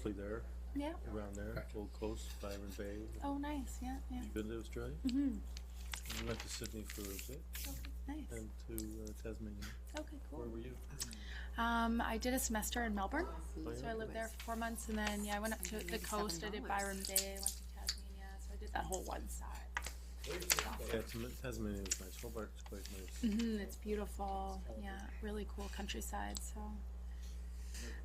mostly there, Yeah. around there, Gold Coast, Byron Bay. Oh, nice. Yeah, yeah. You been to Australia? Mm-hmm. We went to Sydney for a bit Okay, nice. and to Tasmania. Okay, cool. Where were you? I did a semester in Melbourne, Oh, so yeah. I lived there for 4 months, and then I went up to the coast. I did Byron Bay. I went to Tasmania, so I did that whole one side. Yeah, Tasmania was nice. Hobart's quite nice. It's beautiful. Yeah, really cool countryside. So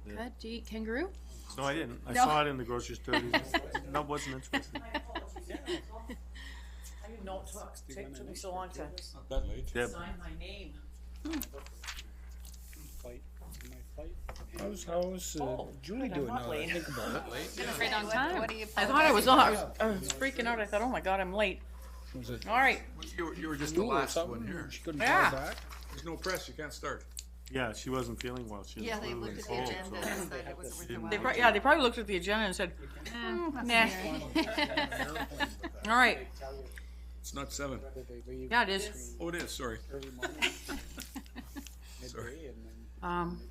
Yeah. good. Do you eat kangaroo? No, I didn't. I No. saw it in the grocery store. No, wasn't interested. I didn't know it took me so long to Not that late. Yeah. sign my name. How's Julie I'm doing not now? I late. think about it. Right on time. I thought I was on. I was freaking out. I thought, oh my god, I'm late. Was it All right. you were just the School or last something? one here. She couldn't Yeah. call back? There's no press. You can't start. Yeah, she wasn't feeling well. She Yeah, had they flu looked and at the cold, agenda so- and said it wasn't worth their They while. They probably looked at the agenda and said, nah. All right. It's not 7. Whether they leave Yeah, it is. Oh, it is. Sorry. early morning, Sorry. midday, and then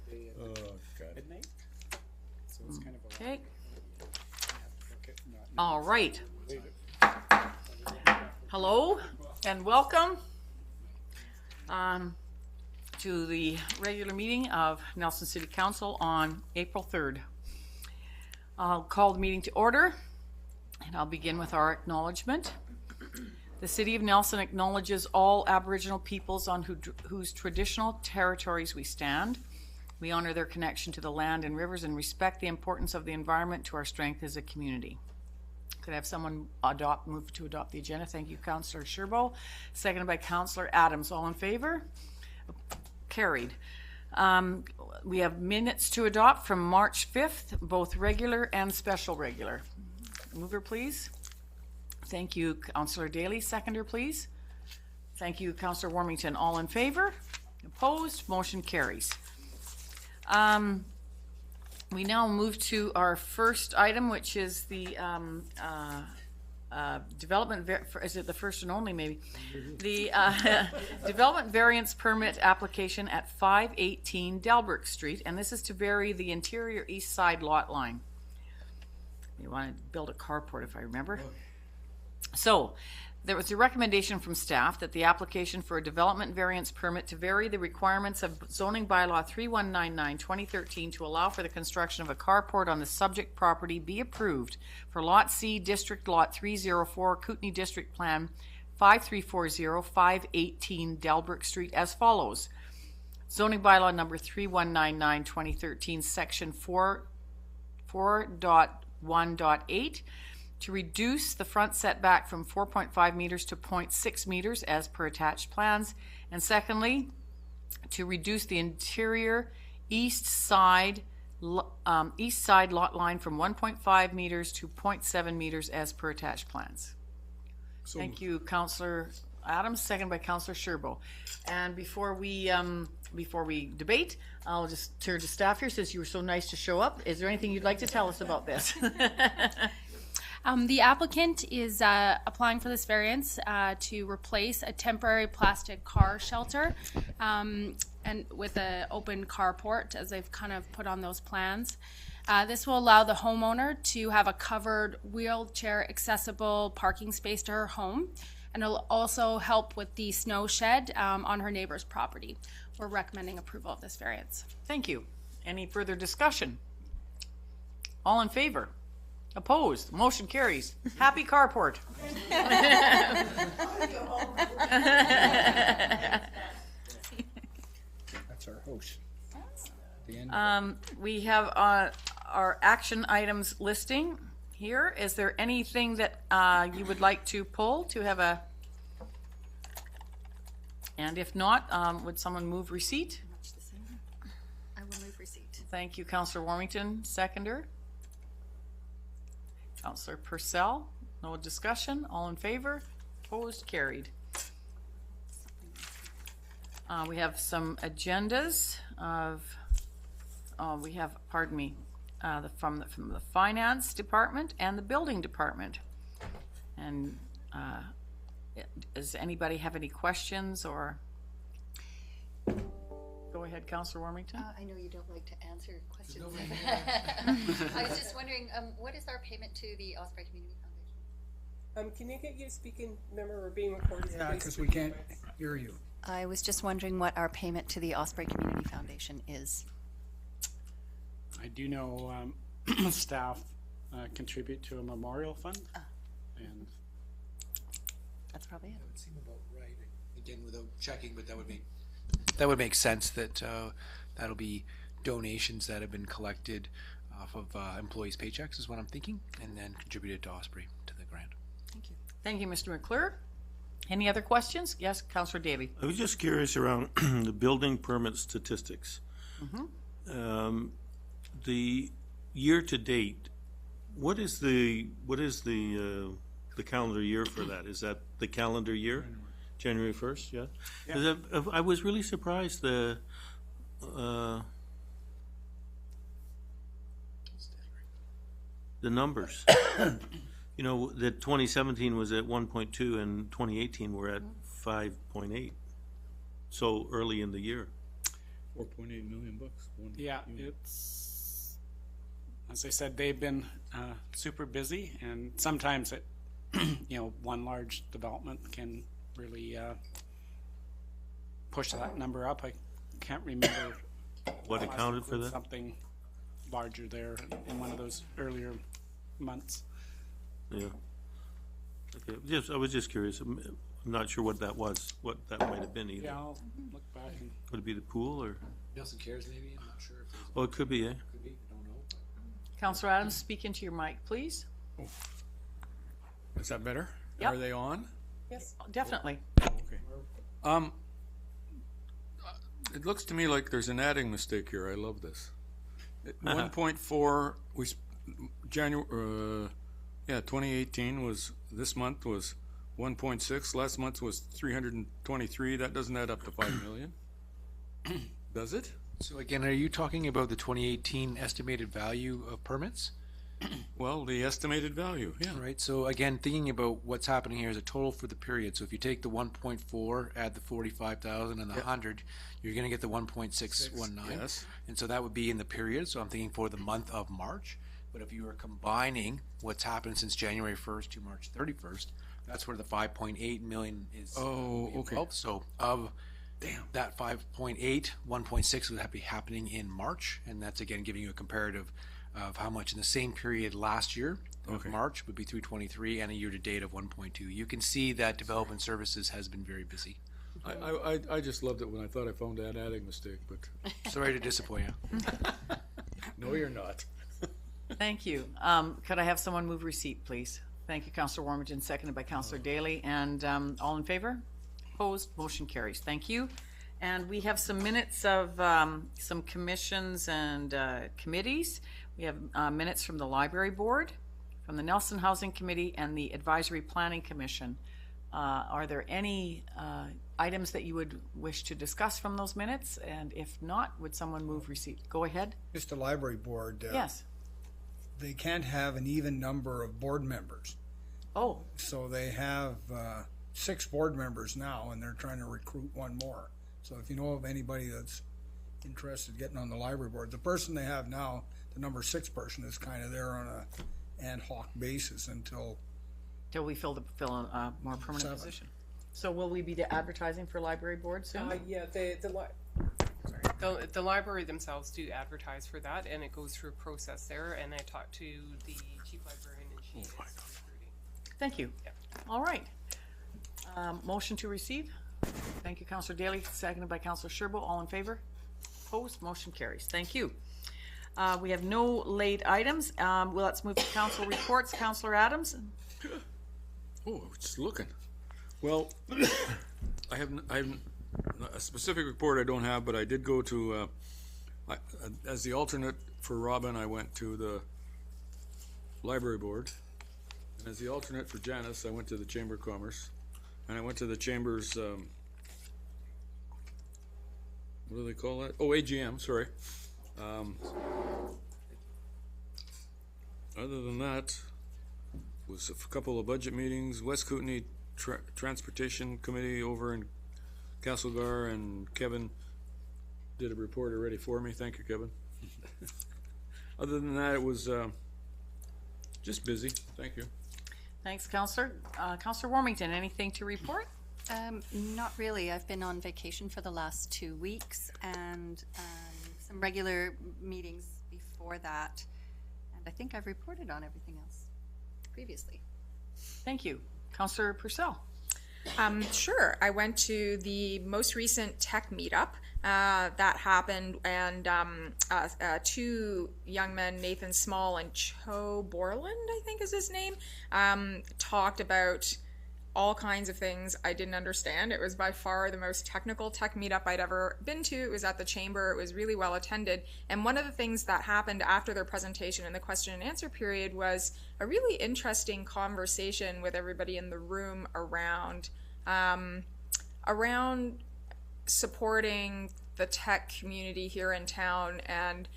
midday Oh, and God. midnight. So it's kind of a lot. Okay. You have to book it, not All right. leave it. Hello and welcome to the regular meeting of Nelson City Council on April 3rd. I'll call the meeting to order, and I'll begin with our acknowledgement. The City of Nelson acknowledges all Aboriginal peoples on whose traditional territories we stand. We honor their connection to the land and rivers and respect the importance of the environment to our strength as a community. Could I have someone move to adopt the agenda? Thank you, Councillor Sherbo. Seconded by Councillor Adams. All in favor? Carried. We have minutes to adopt from March 5th, both regular and special regular. Mover, please. Thank you, Councillor Daly. Seconder, please. Thank you, Councillor Warmington. All in favor? Opposed? Motion carries. We now move to our first item, which is the development, is it the first and only maybe? The development variance permit application at 518 Delbert Street, and this is to vary the interior east side lot line. You want to build a carport, if I remember. So, there was a recommendation from staff that the application for a development variance permit to vary the requirements of zoning bylaw 3199/2013 to allow for the construction of a carport on the subject property be approved for Lot C, District Lot 304, Kootenai District Plan 5340, 518 Delbert Street as follows. Zoning bylaw number 3199/2013, section 4.1.8, to reduce the front setback from 4.5 meters to 0.6 meters as per attached plans. And secondly, to reduce the interior east side lot line from 1.5 meters to 0.7 meters as per attached plans. Thank you, Councillor Adams, second by Councillor Sherbo. And before we debate, I'll just turn to staff here since you were so nice to show up. Is there anything you'd like to tell us about this? The applicant is applying for this variance to replace a temporary plastic car shelter and with an open carport, as they've kind of put on those plans. This will allow the homeowner to have a covered wheelchair accessible parking space to her home, and it'll also help with the snow shed on her neighbor's property. We're recommending approval of this variance. Thank you. Any further discussion? All in favor? Opposed? Motion carries. Happy carport. That's our host. The end. We have our action items listing here. Is there anything that you would like to pull to have a, and if not, would someone move receipt? I will move receipt. Thank you, Councillor Warmington. Seconder. Councillor Purcell. No discussion. All in favor? Opposed? Carried. We have some agendas of, we have, pardon me, from the finance department and the building department. And does anybody have any questions or? Go ahead, Councillor Warmington. I know you don't like to answer questions. I was just wondering, what is our payment to the Osprey Community Foundation? Can you get you speaking? Remember, we're being recorded. Yeah, Please because we speak can't to the mic. hear you. I was just wondering what our payment to the Osprey Community Foundation is. I do know staff contribute to a memorial fund, and That's probably it. That would seem about right. Again, without checking, but that would make sense that that'll be donations that have been collected off of employees' paychecks is what I'm thinking, and then contributed to Osprey to the grant. Thank you. Thank you, Mr. McClure. Any other questions? Yes, Councillor Daly. I was just curious around the building permit statistics. The year to date, what is the calendar year for that? Is that the calendar year? January 1st, yeah? 'Cause I was really surprised the numbers. You know, that 2017 was at 1.2 and 2018 we're at 5.8. So early in the year. 4.8 million bucks. yeah, it's, as I said, they've been super busy, and sometimes it, one large development can really push that number up. I can't remember What accounted for that? something larger there in one of those earlier months. Yeah. Okay, I was just curious. I'm not sure what that was, what that might have been either. Yeah, I'll look back and Would it be the pool or? Nelson Cares, maybe. I'm not sure if there's Oh, it could be, eh? could be. Don't know. Councillor Adams, speak into your mic, please. Is that better? Yep. Are they on? Yes. Definitely. Okay. It looks to me like there's an adding mistake here. I love this. 1.4, January, 2018 was, this month was 1.6, last month was 323. That doesn't add up to 5 million. Does it? So again, are you talking about the 2018 estimated value of permits? Well, the estimated value, yeah. Right, so again, thinking about what's happening here is a total for the period. So if you take the 1.4, add the 45,000 and the 100, you're gonna get the 1.619. Yes. And so that would be in the period, so I'm thinking for the month of March. But if you were combining what's happened since January 1st to March 31st, that's where the 5.8 million is. Oh, okay. involved. So of that 5.8, 1.6 would have to be happening in March, and that's again giving you a comparative of how much in the same period last year of Okay. March would be 323 and a year-to-date of 1.2. You can see that development services has been very busy. I just loved it when I thought I found that adding mistake, but Sorry to disappoint you. no, you're not. Thank you. Could I have someone move receipt, please? Thank you, Councillor Warmington, seconded by Councillor Daly. And all in favor? Opposed? Motion carries. Thank you. And we have some minutes of some commissions and committees. We have minutes from the Library Board, from the Nelson Housing Committee, and the Advisory Planning Commission. Are there any items that you would wish to discuss from those minutes? And if not, would someone move receipt? Go ahead. Just the library board. Yes. They can't have an even number of board members. Oh, So they have 6 board members now, and they're trying to recruit one more. So if you know of anybody that's interested in getting on the library board, the person they have now, the number 6 person, is kind of there on a ad hoc basis until till we fill a more permanent 7. position. So will we be advertising for library board soon? Yeah, the library themselves do advertise for that, and it goes through a process there. And I talked to the chief librarian, and she is recruiting. Thank you. All right. Motion to receive. Thank you, Councillor Daly, seconded by Councillor Sherbo. All in favor? Opposed? Motion carries. Thank you. We have no late items. Well, let's move to council reports. Councillor Adams? Oh, just looking. Well, I have a specific report I don't have, but I did go to, as the alternate for Robin, I went to the library board. And as the alternate for Janice, I went to the Chamber of Commerce. And I went to the Chamber's, what do they call that? Oh, AGM, sorry. Other than that, was a couple of budget meetings, West Kootenai Transportation Committee over in Castlegar, and Kevin did a report already for me. Thank you, Kevin. Other than that, it was just busy. Thank you. Thanks, Councillor. Councillor Warmington, anything to report? Not really. I've been on vacation for the last 2 weeks and some regular meetings before that. And I think I've reported on everything else previously. Thank you. Councillor Purcell. Sure. I went to the most recent tech meetup that happened, and two young men, Nathan Small and Cho Borland, I think is his name, talked about all kinds of things I didn't understand. It was by far the most technical tech meetup I'd ever been to. It was at the Chamber. It was really well attended. And one of the things that happened after their presentation in the question and answer period was a really interesting conversation with everybody in the room around supporting the tech community here in town and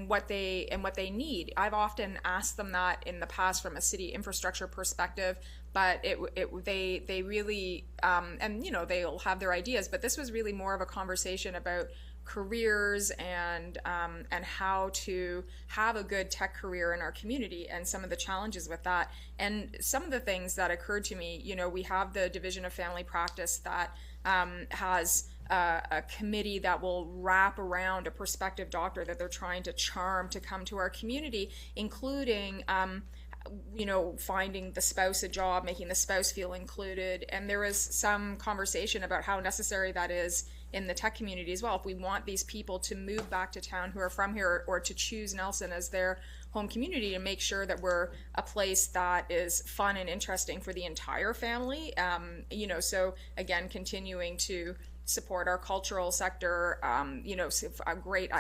what they need. I've often asked them that in the past from a city infrastructure perspective, but they really and you know, they'll have their ideas, but this was really more of a conversation about careers and how to have a good tech career in our community and some of the challenges with that. And some of the things that occurred to me, you know, we have the Division of Family Practice that has a committee that will wrap around a prospective doctor that they're trying to charm to come to our community, including you know, finding the spouse a job, making the spouse feel included. And there was some conversation about how necessary that is in the tech community as well. If we want these people to move back to town who are from here, or to choose Nelson as their home community, to make sure that we're a place that is fun and interesting for the entire family. You know, so again, continuing to support our cultural sector, you know, a great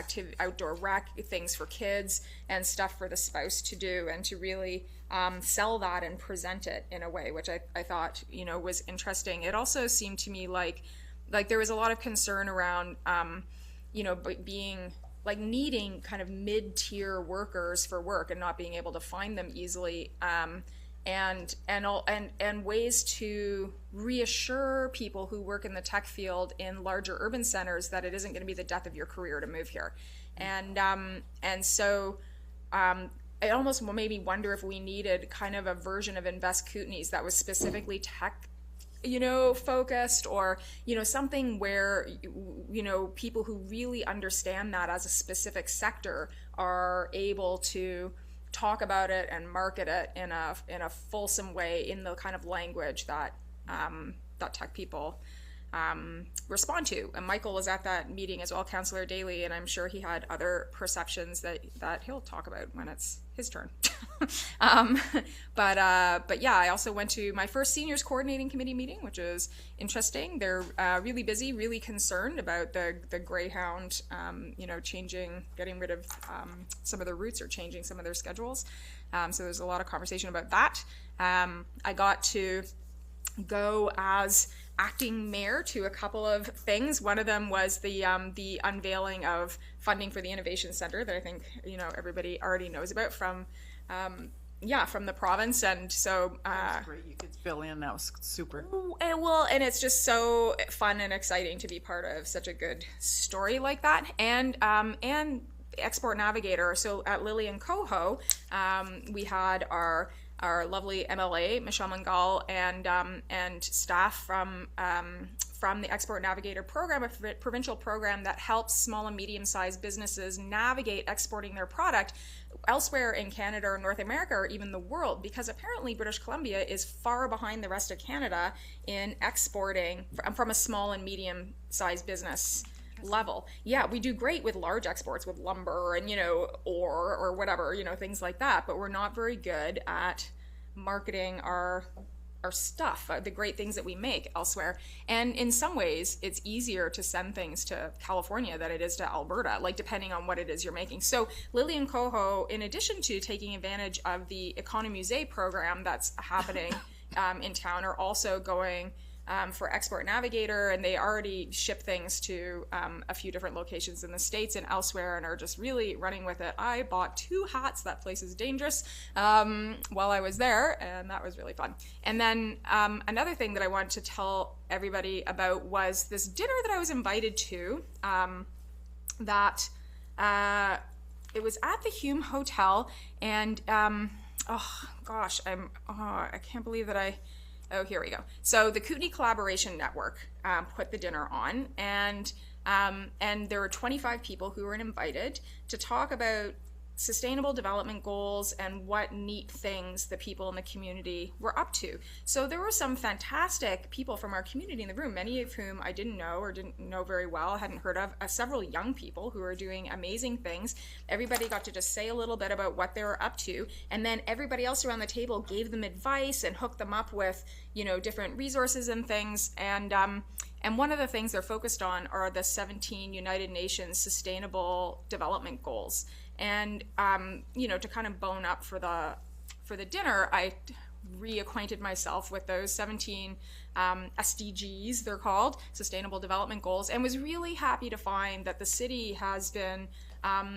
outdoor rec, things for kids and stuff for the spouse to do, and to really sell that and present it in a way which I thought, you know, was interesting. It also seemed to me like there was a lot of concern around, you know, being like needing kind of mid-tier workers for work and not being able to find them easily, and ways to reassure people who work in the tech field in larger urban centers that it isn't going to be the death of your career to move here. And so I almost made me wonder if we needed kind of a version of Invest Kootenays that was specifically tech, you know, focused, or, you know, something where, you know, people who really understand that as a specific sector are able to talk about it and market it in a fulsome way, in the kind of language that that tech people respond to. And Michael was at that meeting as well, Councillor Daly, and I'm sure he had other perceptions that he'll talk about when it's his turn. But yeah, I also went to my first seniors coordinating committee meeting, which is interesting. They're really busy, really concerned about the Greyhound, you know, getting rid of some of their routes or changing some of their schedules. So there's a lot of conversation about that. I got to go as acting mayor to a couple of things. One of them was the unveiling of funding for the Innovation Center that I think, you know, everybody already knows about from the province. And so That was great. You could fill in. That was super. and it's just so fun and exciting to be part of such a good story like that. And Export Navigator. So at Lillian Coho, we had our lovely MLA, Michelle Mangal, and staff from the Export Navigator program, a provincial program that helps small and medium-sized businesses navigate exporting their product elsewhere in Canada or North America or even the world, because apparently British Columbia is far behind the rest of Canada in exporting from a small and medium-sized business level. Yeah, we do great with large exports, with lumber and, you know, ore or whatever, you know, things like that, but we're not very good at marketing our stuff, the great things that we make elsewhere. And in some ways, it's easier to send things to California than it is to Alberta, like depending on what it is you're making. So Lillian Coho, in addition to taking advantage of the Economusée program that's happening in town, are also going for Export Navigator, and they already ship things to a few different locations in the States and elsewhere, and are just really running with it. I bought 2 hats. That place is dangerous while I was there, and that was really fun. And then another thing that I wanted to tell everybody about was this dinner that I was invited to. It was at the Hume Hotel, and oh gosh, I can't believe that oh, here we go. So the Kootenai Collaboration Network put the dinner on, and there were 25 people who were invited to talk about sustainable development goals and what neat things the people in the community were up to. So there were some fantastic people from our community in the room, many of whom I didn't know or didn't know very well, hadn't heard of, several young people who were doing amazing things. Everybody got to just say a little bit about what they were up to, and then everybody else around the table gave them advice and hooked them up with, different resources and things. And one of the things they're focused on are the 17 United Nations Sustainable Development Goals. And to kind of bone up for the dinner, I reacquainted myself with those 17 SDGs, they're called, Sustainable Development Goals, and was really happy to find that the city has been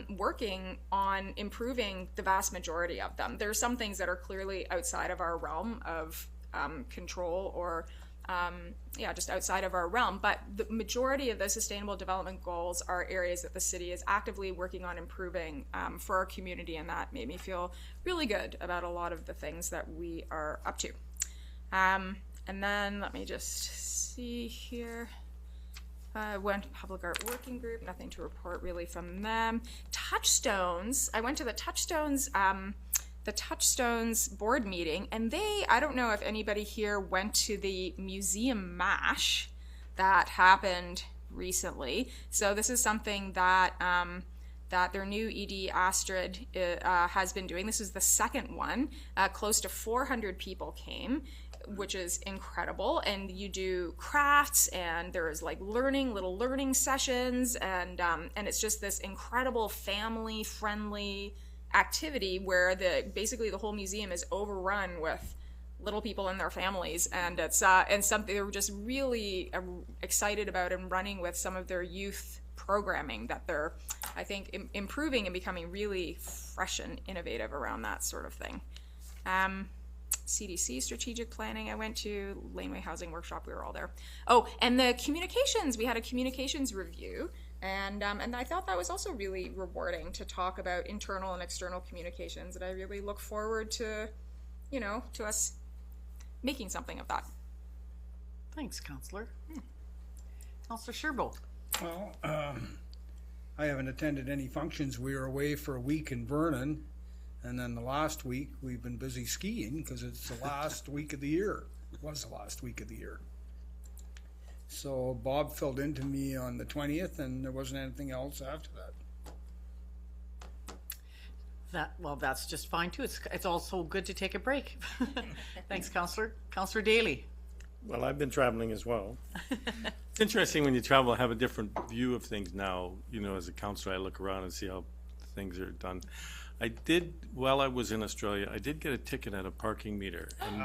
working on improving the vast majority of them. There are some things that are clearly outside of our realm of control or just outside of our realm. But the majority of the Sustainable Development Goals are areas that the city is actively working on improving for our community, and that made me feel really good about a lot of the things that we are up to. And then let me just see here. Went to Public Art Working Group, nothing to report really from them. Touchstones, I went to the Touchstones board meeting, and I don't know if anybody here went to the Museum MASH that happened recently. So this is something that that their new ED Astrid has been doing. This is the second one. Close to 400 people came, which is incredible. And you do crafts, and there's like little learning sessions, and it's just this incredible family-friendly activity where basically the whole museum is overrun with little people and their families, and it's and something they were just really excited about and running with some of their youth programming that they're, I think, improving and becoming really fresh and innovative around that sort of thing. CDC strategic planning I went to, Laneway Housing Workshop, we were all there. Oh, and the communications, we had a communications review. And I thought that was also really rewarding to talk about internal and external communications, and I really look forward to, to us making something of that. Thanks, Councillor. Councillor Sherbo. Well, I haven't attended any functions. We were away for a week in Vernon, and then the last week we've been busy skiing because it's the last week of the year. It was the last week of the year. So Bob filled in to me on the 20th, and there wasn't anything else after that. That's just fine too. It's also good to take a break. Thanks, Councillor. Councillor Daly. Well, I've been traveling as well. It's interesting when you travel, I have a different view of things now. As a councillor, I look around and see how things are done. I did, while I was in Australia, I did get a ticket at a parking meter. And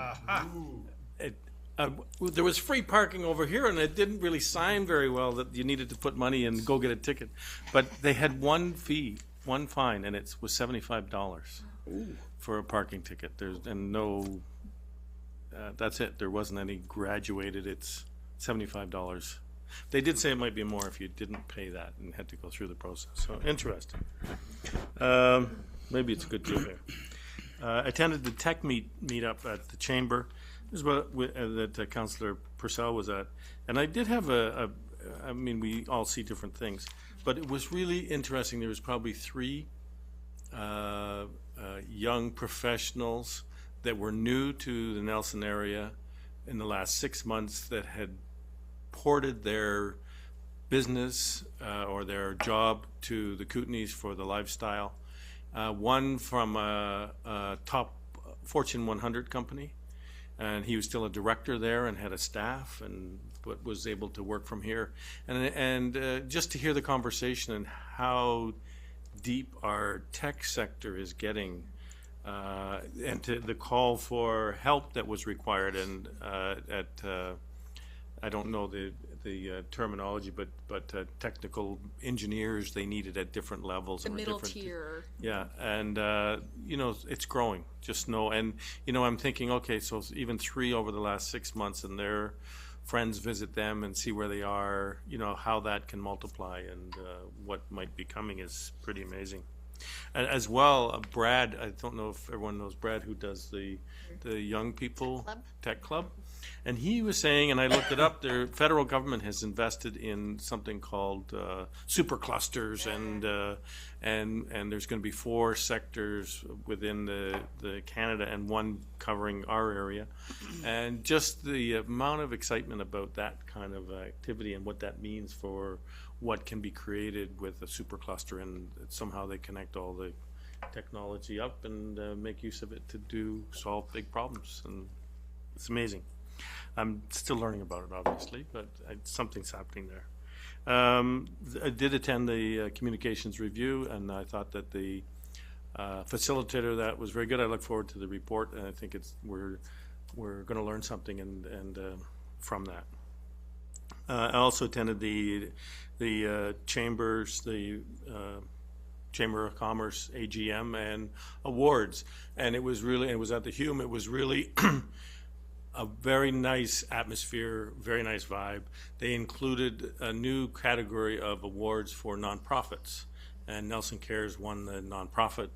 there was free parking over here, and it didn't really sign very well that you needed to put money and go get a ticket. But they had one fine, and it was $75 for a parking ticket. That's it. There wasn't any graduated. It's $75. They did say it might be more if you didn't pay that and had to go through the process. So interesting. Maybe it's a good deal there. I attended the tech meetup at the chamber. This is what that Councillor Purcell was at, and I did have I mean, we all see different things, but it was really interesting. There was probably 3 young professionals that were new to the Nelson area in the last 6 months that had ported their business or their job to the Kootenays for the lifestyle. One from a top Fortune 100 company, and he was still a director there and had a staff, but was able to work from here. And just to hear the conversation and how deep our tech sector is getting, and to the call for help that was required, and I don't know the terminology, but technical engineers they needed at different levels. The middle different tier. Yeah, and it's growing. Just know, and I'm thinking, okay, so even 3 over the last 6 months, and they're friends visit them and see where they are, how that can multiply, and what might be coming is pretty amazing. And as well, Brad, I don't know if everyone knows Brad, who does the young people tech club. And he was saying, and I looked it up, the federal government has invested in something called super clusters, and there's going to be 4 sectors within the Canada and 1 covering our area. And just the amount of excitement about that kind of activity and what that means for what can be created with a supercluster, and somehow they connect all the technology up and make use of it to solve big problems, and it's amazing. I'm still learning about it, obviously, but something's happening there. I did attend the communications review, and I thought that the facilitator that was very good. I look forward to the report, and I think we're going to learn something and from that. I also attended the chambers, the Chamber of Commerce AGM and awards, and it was at the Hume. It was really a very nice atmosphere, very nice vibe. They included a new category of awards for nonprofits, and Nelson Cares won the nonprofit,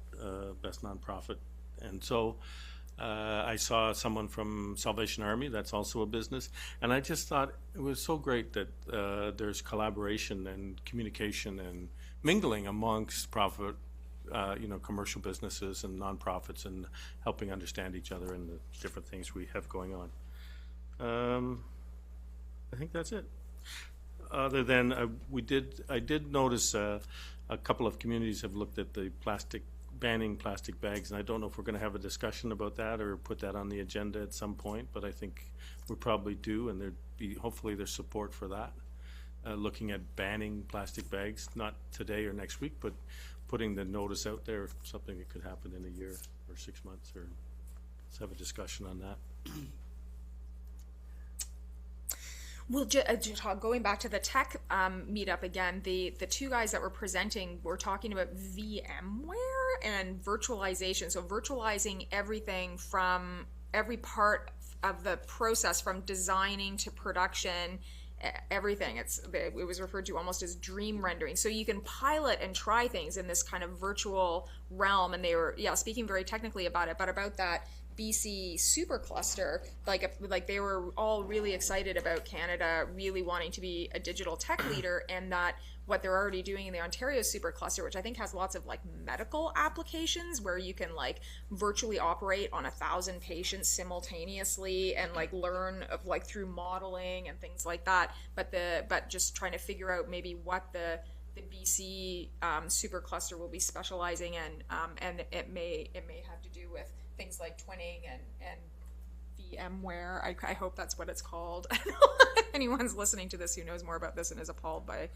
best nonprofit. And so I saw someone from Salvation Army, that's also a business, and I just thought it was so great that there's collaboration and communication and mingling amongst commercial businesses and nonprofits, and helping understand each other and the different things we have going on. I think that's it. Other than I did notice a couple of communities have looked at the banning plastic bags, and I don't know if we're going to have a discussion about that or put that on the agenda at some point, but I think we probably do, and hopefully there's support for that. Looking at banning plastic bags, not today or next week, but putting the notice out there, something that could happen in a year or 6 months, or let's have a discussion on that. Well, going back to the tech meetup again, the 2 guys that were presenting were talking about VMware and virtualization. So virtualizing everything from every part of the process, from designing to production, everything. It was referred to almost as dream rendering. So you can pilot and try things in this kind of virtual realm. And they were, speaking very technically about it, but about that BC supercluster, like they were all really excited about Canada really wanting to be a digital tech leader, and that what they're already doing in the Ontario supercluster, which I think has lots of medical applications where you can virtually operate on 1,000 patients simultaneously and learn of through modeling and things like that. But just trying to figure out maybe what the BC supercluster will be specializing in, and it may have to do with things like twinning and VMware. I hope that's what it's called. If anyone's listening to this who knows more about this and is appalled by,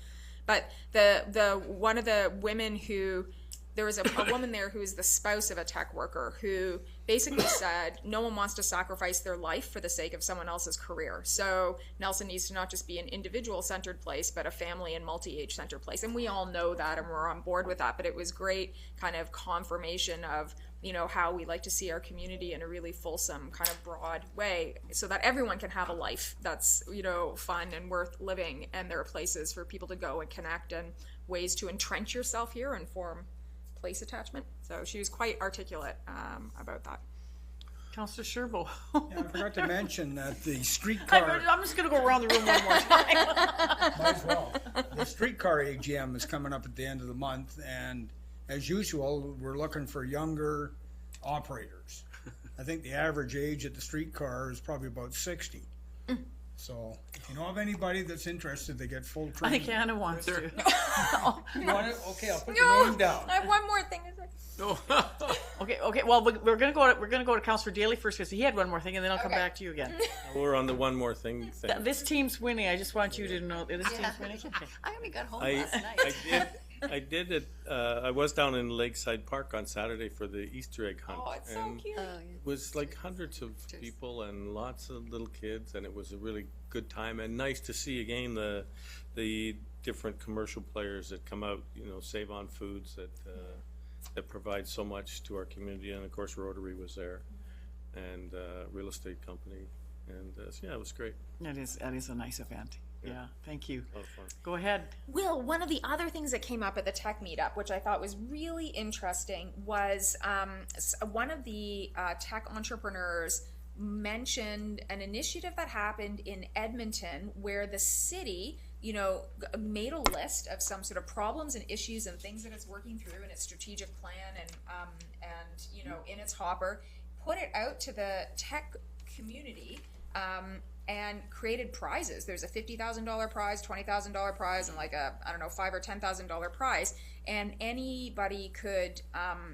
but the one of the women who, there was a woman there who is the spouse of a tech worker who basically said no one wants to sacrifice their life for the sake of someone else's career. So Nelson needs to not just be an individual-centered place, but a family and multi-age centered place. And we all know that, and we're on board with that. But it was great kind of confirmation of how we like to see our community in a really fulsome kind of broad way, so that everyone can have a life that's fun and worth living, and there are places for people to go and connect and ways to entrench yourself here and form place attachment. So she was quite articulate about that. Councillor Sherbo. I forgot to mention that the streetcar... I'm just going to go around the room one more time. Might as well. The streetcar AGM is coming up at the end of the month, and as usual, we're looking for younger operators. I think the average age at the streetcar is probably about 60. So if you know of anybody that's interested, they get full training. I think Anna wants to. You want it? Okay, I'll put your name down. I have one more thing to say. No. Okay. Well, we're gonna go to Councillor Daly first because he had one more thing, and then I'll come back to you again. We're on the one more thing. This team's winning. I just want you to know this team's winning. Okay. I only got home last night. I did it. I was down in Lakeside Park on Saturday for the Easter egg hunt. Oh, it's so cute. It was hundreds of people and lots of little kids, and it was a really good time, and nice to see again the different commercial players that come out. Save on Foods that provide so much to our community, and of course Rotary was there, and real estate company, And so, yeah, it was great. That is a nice event. Yeah, thank you. A lot of fun. Go ahead. Will, one of the other things that came up at the tech meetup, which I thought was really interesting, was one of the tech entrepreneurs mentioned an initiative that happened in Edmonton where the city, you know, made a list of some sort of problems and issues and things that it's working through in its strategic plan and you know, in its hopper, put it out to the tech community, and created prizes. There's a $50,000 prize, $20,000 prize, and like a, I don't know, $5,000 or $10,000 prize. And anybody could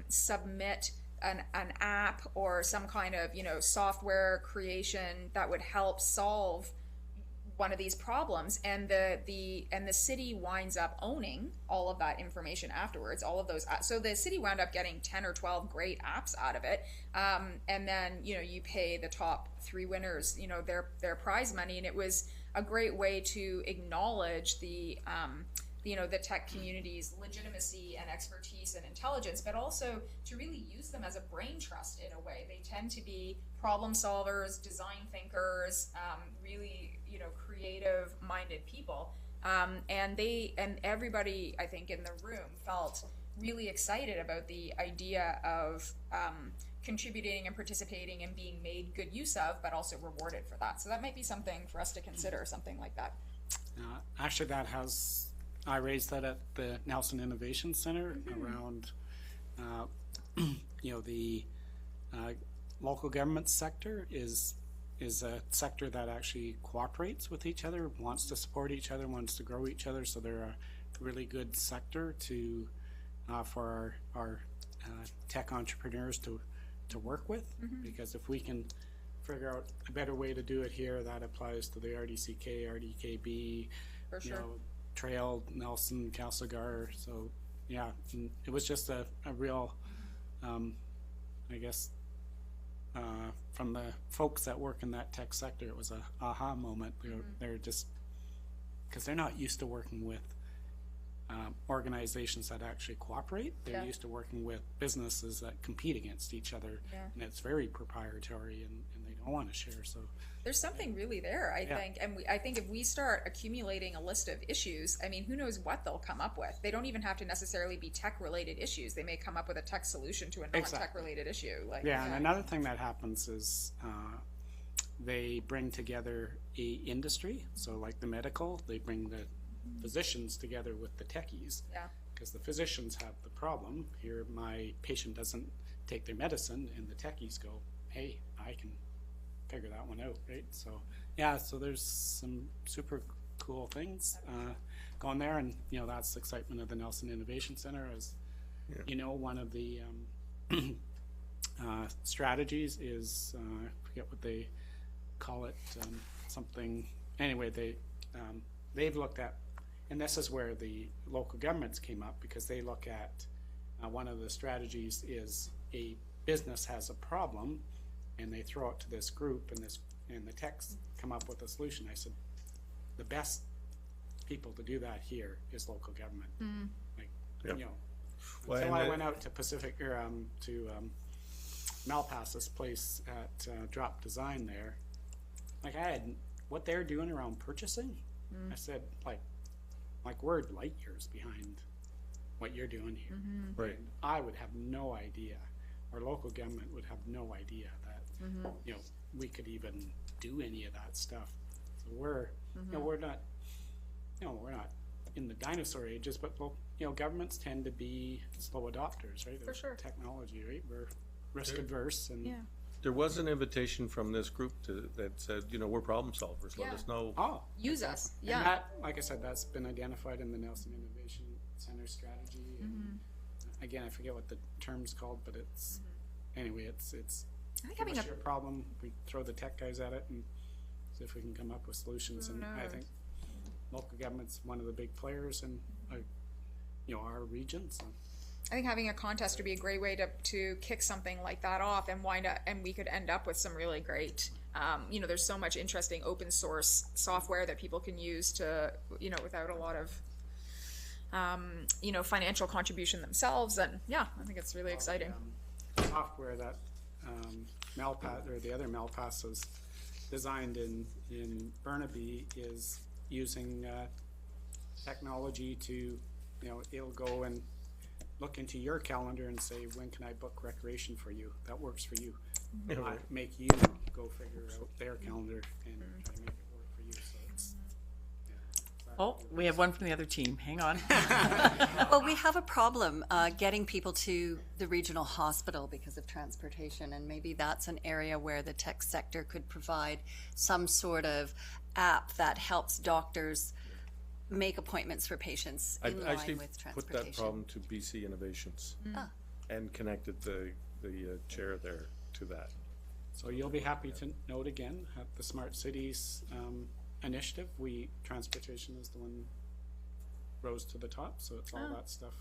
submit an app or some kind of, you know, software creation that would help solve one of these problems, and the city winds up owning all of that information afterwards, all of those. So the city wound up getting 10 or 12 great apps out of it, and then, you know, you pay the top 3 winners, you know, their prize money, and it was a great way to acknowledge the you know, the tech community's legitimacy and expertise and intelligence, but also to really use them as a brain trust in a way. They tend to be problem solvers, design thinkers, really, you know, creative minded people. And everybody, I think, in the room felt really excited about the idea of contributing and participating and being made good use of, but also rewarded for that. So that might be something for us to consider, something like that. Actually, I raised that at the Nelson Innovation Center around, you know, the local government sector is a sector that actually cooperates with each other, wants to support each other, wants to grow each other. So they're a really good sector to for our tech entrepreneurs to work with, because if we can figure out a better way to do it here, that applies to the RDCK, RDKB, For sure. you know, Trail, Nelson, Castlegar. So yeah, and it was just a real, I guess, from the folks that work in that tech sector, it was a aha moment. They're just, because they're not used to working with organizations that actually cooperate. They're used to working with businesses that compete against each other, and it's very proprietary, and they don't want to share. So there's something really there, I think, and I think if we start accumulating a list of issues, I mean, who knows what they'll come up with. They don't even have to necessarily be tech-related issues. They may come up with a tech solution to a non-tech-related issue. Like, and another thing that happens is they bring together a industry. So like the medical, they bring the physicians together with the techies. Because the physicians have the problem. Here, my patient doesn't take their medicine, and the techies go, hey, I can figure that one out, right? So yeah, so there's some super cool things going there, and you know, that's the excitement of the Nelson Innovation Center. As you know, one of the strategies is I forget what they call it, something. Anyway, they've looked at, and this is where the local governments came up, because they look at one of the strategies is a business has a problem, and they throw it to this group, and the techs come up with a solution. I said, the best people to do that here is local government. Like, you know, Well, so and I went out to Pacific, or to Malpass's place at Drop Design there. Like, I had what they're doing around purchasing. I said, like we're light years behind what you're doing here. Right. And I would have no idea, or local government would have no idea that you know, we could even do any of that stuff. So we're you know, we're not in the dinosaur ages, but well, you know, governments tend to be slow adopters, right? For sure. Technology, right? We're risk adverse, and There was an invitation from this group that said, you know, we're problem solvers. Let us know. use us. And that, like I said, that's been identified in the Nelson Innovation Center strategy. And again, I forget what the term's called, but it's anyway, it's I think give having us your problem, we throw the tech guys at it and see if we can come up with solutions. And I think local government's one of the big players in you know, our region. So I think having a contest would be a great way to kick something like that off and and we could end up with some really great, you know, there's so much interesting open source software that people can use to, you know, without a lot of, you know, financial contribution themselves. And I think it's really exciting. Software that Malpass, or the other Malpasses designed in Burnaby is using technology to, it'll go and look into your calendar and say, when can I book recreation for you? That works for you. Not make you go figure out their calendar and try to make it work for you. So it's, Oh, we have one from the other team. Hang on. Well, we have a problem getting people to the regional hospital because of transportation, and maybe that's an area where the tech sector could provide some sort of app that helps doctors make appointments for patients in I've line actually with put transportation. that problem to BC Innovations and connected the chair there to that. So you'll be happy to note again at the Smart Cities initiative, transportation is the one rose to the top. So it's all that stuff.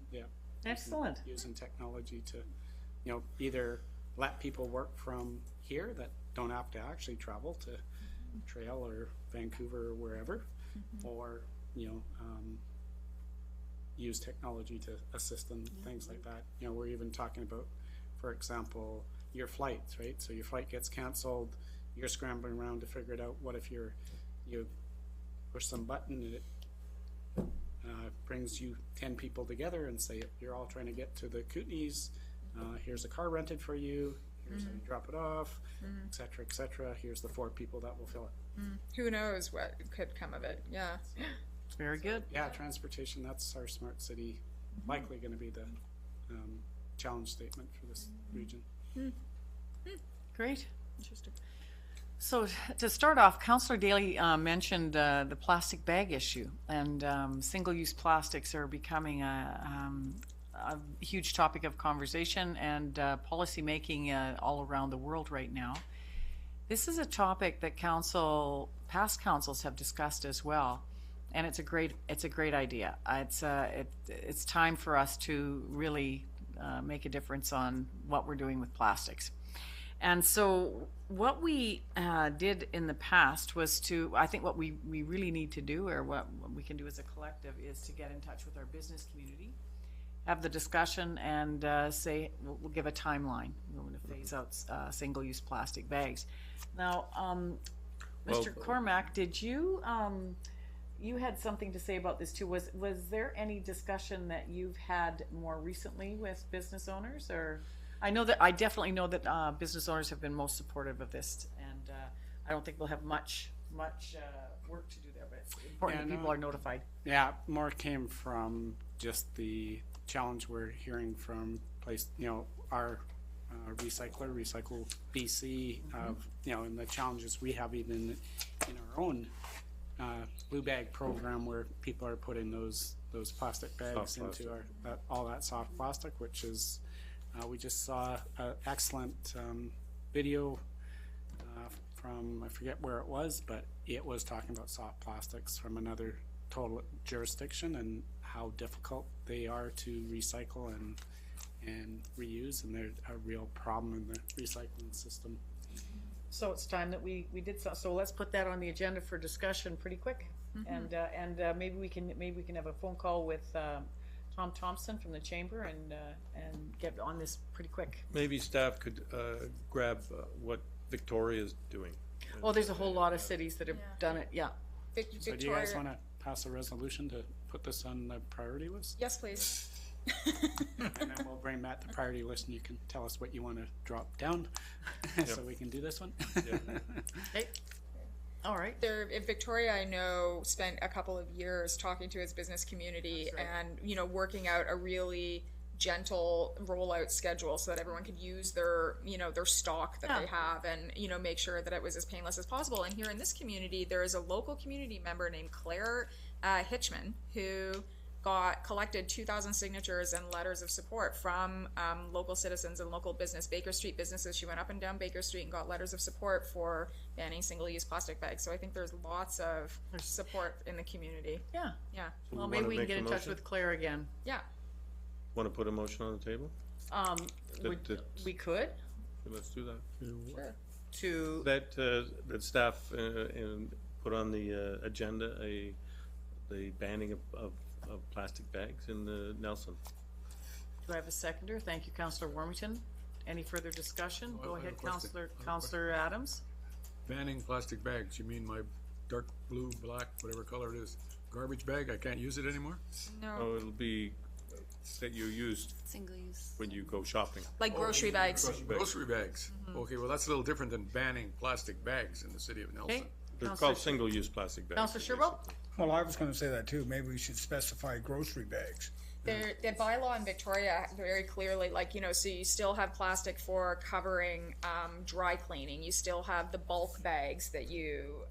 Yeah. Excellent. Using technology to, either let people work from here that don't have to actually travel to Trail or Vancouver or wherever, or use technology to assist them, things like that. We're even talking about, for example, your flights, right? So your flight gets canceled, you're scrambling around to figure it out. What if you push some button and it brings you 10 people together and say, you're all trying to get to the Kootenays, here's a car rented for you, here's how you drop it off, et cetera, et cetera. Here's the 4 people that will fill it. Who knows what could come of it? Yeah. Very good. Yeah, transportation, that's our smart city, likely going to be the challenge statement for this region. Great. Interesting. So to start off, Councillor Daly mentioned the plastic bag issue, and single-use plastics are becoming a huge topic of conversation and policy making all around the world right now. This is a topic that past councils have discussed as well, and it's a great idea. It's time for us to really make a difference on what we're doing with plastics. And so what we did in the past was I think what we really need to do, or what we can do as a collective, is to get in touch with our business community, have the discussion, and say, we'll give a timeline. We're going to phase out single-use plastic bags. Now, Mr. Cormack, did you, you had something to say about this too. Was there any discussion that you've had more recently with business owners, or? I definitely know that business owners have been most supportive of this, and I don't think we'll have much work to do there, but it's important that people are notified. Yeah, more came from just the challenge we're hearing from our recycler, Recycle BC, and the challenges we have even in our own blue bag program, where people are putting those plastic bags into all that soft plastic, which is. We just saw an excellent video from, I forget where it was, but it was talking about soft plastics from another total jurisdiction and how difficult they are to recycle and reuse, and they're a real problem in the recycling system. So it's time that we did so let's put that on the agenda for discussion pretty quick, and maybe we can have a phone call with Tom Thompson from the Chamber and get on this pretty quick. Maybe staff could grab what Victoria is doing. Oh, there's a whole lot of cities that have done it, yeah. So do you guys want to pass a resolution to put this on the priority list? Yes, please. And then we'll bring Matt the priority list, and you can tell us what you want to drop down so we can do this one. Hey. All right. Victoria, I know, spent a couple of years talking to his business community and, working out a really gentle rollout schedule so that everyone could use their stock that they have and, make sure that it was as painless as possible. And here in this community, there is a local community member named Claire Hitchman who collected 2,000 signatures and letters of support from local citizens and local Baker Street businesses. She went up and down Baker Street and got letters of support for banning single-use plastic bags. So I think there's lots of support in the community. Yeah. Yeah. Well, maybe we can get in touch with Claire again. Yeah. Want to put a motion on the table? We could. Let's do that. Sure. That staff put on the agenda the banning of plastic bags in the Nelson. Do I have a seconder? Thank you, Councillor Warmington. Any further discussion? Go ahead, Councillor Adams. banning plastic bags, you mean my dark blue, black, whatever color it is, garbage bag, I can't use it anymore? Oh, it'll be that you used Single use. when you go shopping. Like grocery bags. Grocery bags. Okay, well, that's a little different than banning plastic bags in the city of Nelson. Okay. They're Counselor- called single-use plastic bags. Counselor Sherbo? Well, I was gonna say that too. Maybe we should specify grocery bags. The bylaw in Victoria very clearly, like, you know, so you still have plastic for covering dry cleaning. You still have the bulk bags that you,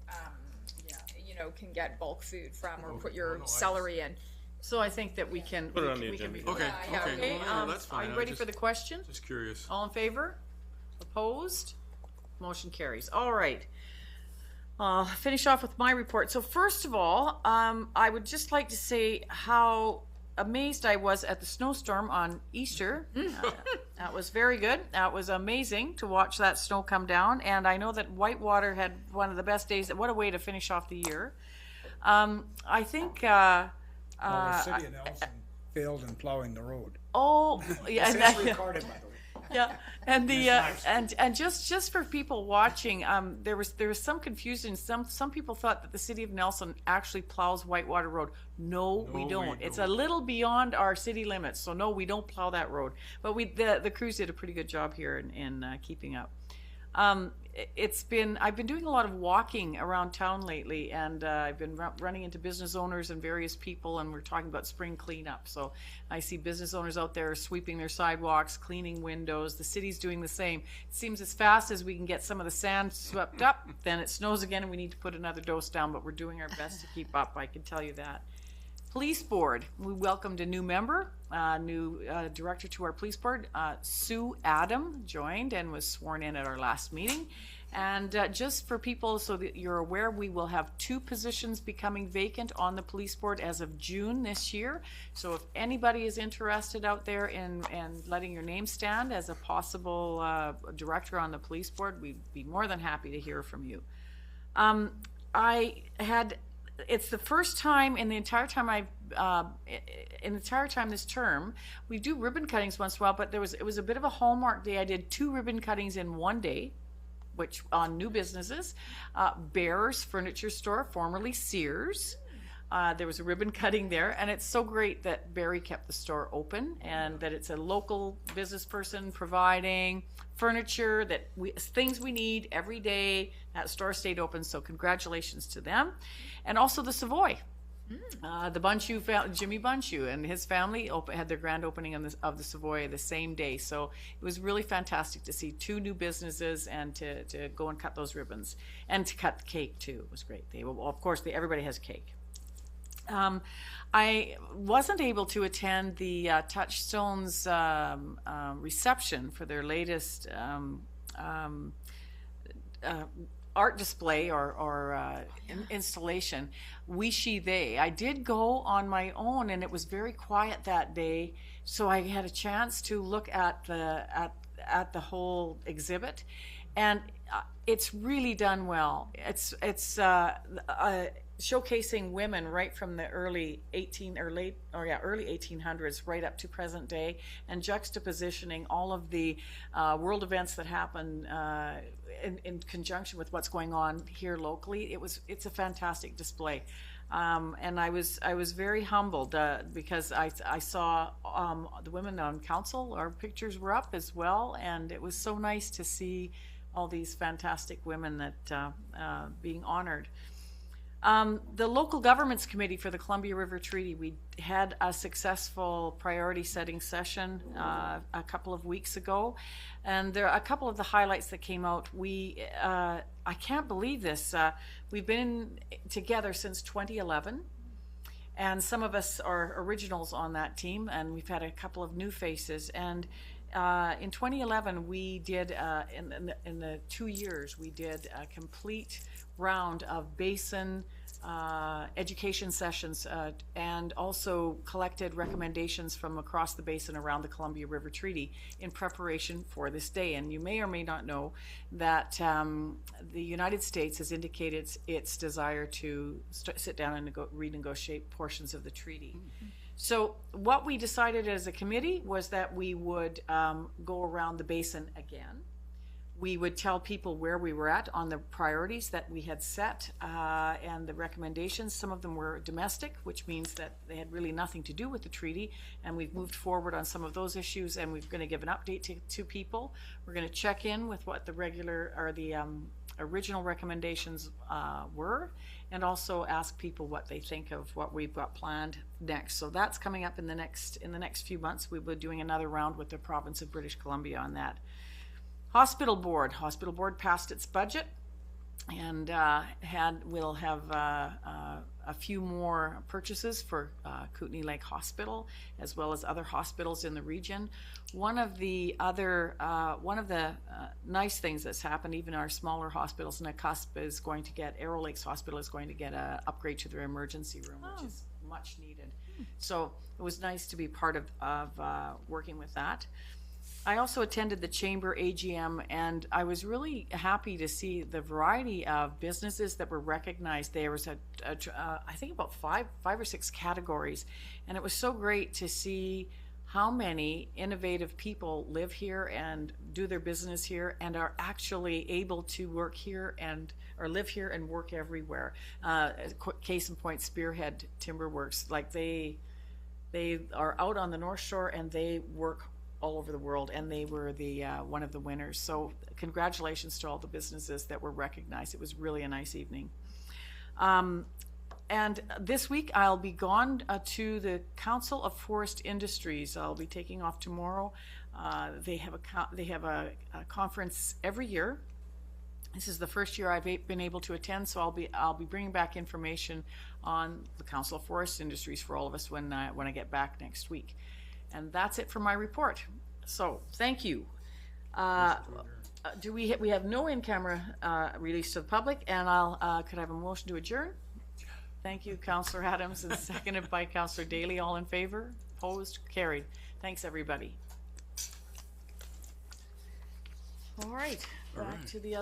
you know, can get bulk food from or put your celery in. So I think that we can. Put it on the we can agenda. be- Okay, Yeah, okay, Okay, well, no, that's fine. are you I ready just- for the question? Just curious. All in favor? Opposed? Motion carries. All right. Finish off with my report. So first of all, I would just like to say how amazed I was at the snowstorm on Easter. That was very good. That was amazing to watch that snow come down. And I know that Whitewater had one of the best days. What a way to finish off the year. I think, Well, the city of Nelson failed in plowing the road. oh, yeah, and It's that- recorded, by the way. yeah, and the and just for people watching, there was some confusion. Some people thought that the city of Nelson actually plows Whitewater Road. No, we we don't. It's a don't. little beyond our city limits, so no, we don't plow that road. But the crews did a pretty good job here in keeping up. I've been doing a lot of walking around town lately, and I've been running into business owners and various people, and we're talking about spring cleanup. So I see business owners out there sweeping their sidewalks, cleaning windows. The city's doing the same. It seems as fast as we can get some of the sand swept up, then it snows again and we need to put another dose down, but we're doing our best to keep up, I can tell you that. Police Board, we welcomed a new member, new director to our police board. Sue Adam joined and was sworn in at our last meeting. And just for people so that you're aware, we will have 2 positions becoming vacant on the police board as of June this year. So if anybody is interested out there in letting your name stand as a possible director on the police board, we'd be more than happy to hear from you. It's the first time in the entire time this term, we do ribbon cuttings once in a while, but it was a bit of a hallmark day. I did 2 ribbon cuttings in one day, which on new businesses. Bear's Furniture Store, formerly Sears. There was a ribbon cutting there, and it's so great that Barry kept the store open and that it's a local business person providing furniture, things we need every day. That store stayed open, so congratulations to them. And also the Savoy. The Bunchu Jimmy Bunchu and his family had their grand opening of the Savoy the same day. So it was really fantastic to see 2 new businesses and to go and cut those ribbons and to cut the cake too. It was great. Everybody has cake. I wasn't able to attend the Touchstones reception for their latest art display or installation, We, She, They. I did go on my own, and it was very quiet that day, so I had a chance to look at the whole exhibit, and it's really done well. It's showcasing women right from the early 1800s right up to present day, and juxtapositioning all of the world events that happen in conjunction with what's going on here locally. It's a fantastic display. And I was very humbled because I saw the women on council. Our pictures were up as well, and it was so nice to see all these fantastic women that being honored. The Local Governments Committee for the Columbia River Treaty, we had a successful priority setting session a couple of weeks ago, and there are a couple of the highlights that came out. I can't believe this. We've been together since 2011, and some of us are originals on that team, and we've had a couple of new faces. And in 2011, we did, in the 2 years, we did a complete round of basin education sessions and also collected recommendations from across the basin around the Columbia River Treaty in preparation for this day. And you may or may not know that the United States has indicated its desire to sit down and renegotiate portions of the treaty. Mm-hmm. So what we decided as a committee was that we would go around the basin again. we would tell people where we were at on the priorities that we had set and the recommendations. Some of them were domestic, which means that they had really nothing to do with the treaty, and we've moved forward on some of those issues, and we're going to give an update to people. We're going to check in with what the original recommendations were, and also ask people what they think of what we've got planned next. So that's coming up in the next few months. We'll be doing another round with the province of British Columbia on that. Hospital board passed its budget, and will have a few more purchases for Kootenay Lake Hospital, as well as other hospitals in the region. One of the nice things that's happened, even our smaller hospitals, Nakusp is going to get, Arrow Lakes Hospital is going to get an upgrade to their emergency room, which is much needed. So it was nice to be part of working with that. I also attended the Chamber AGM, and I was really happy to see the variety of businesses that were recognized. There was I think about five or six categories, and it was so great to see how many innovative people live here and do their business here and are actually able to work here or live here and work everywhere. Case in point, Spearhead Timber Works, like they are out on the North Shore and they work all over the world, and they were the one of the winners. So congratulations to all the businesses that were recognized. It was really a nice evening. And this week I'll be gone to the Council of Forest Industries. I'll be taking off tomorrow. They have a conference every year. This is the first year I've been able to attend, so I'll be bringing back information on the Council of Forest Industries for all of us when I get back next week. And that's it for my report. So thank you. We have no in-camera release to the public, and could I have a motion to adjourn? Thank you, Councillor Adams, and seconded by Councillor Daly. All in favor? Opposed? Carried. Thanks, everybody. All right. Back to the other.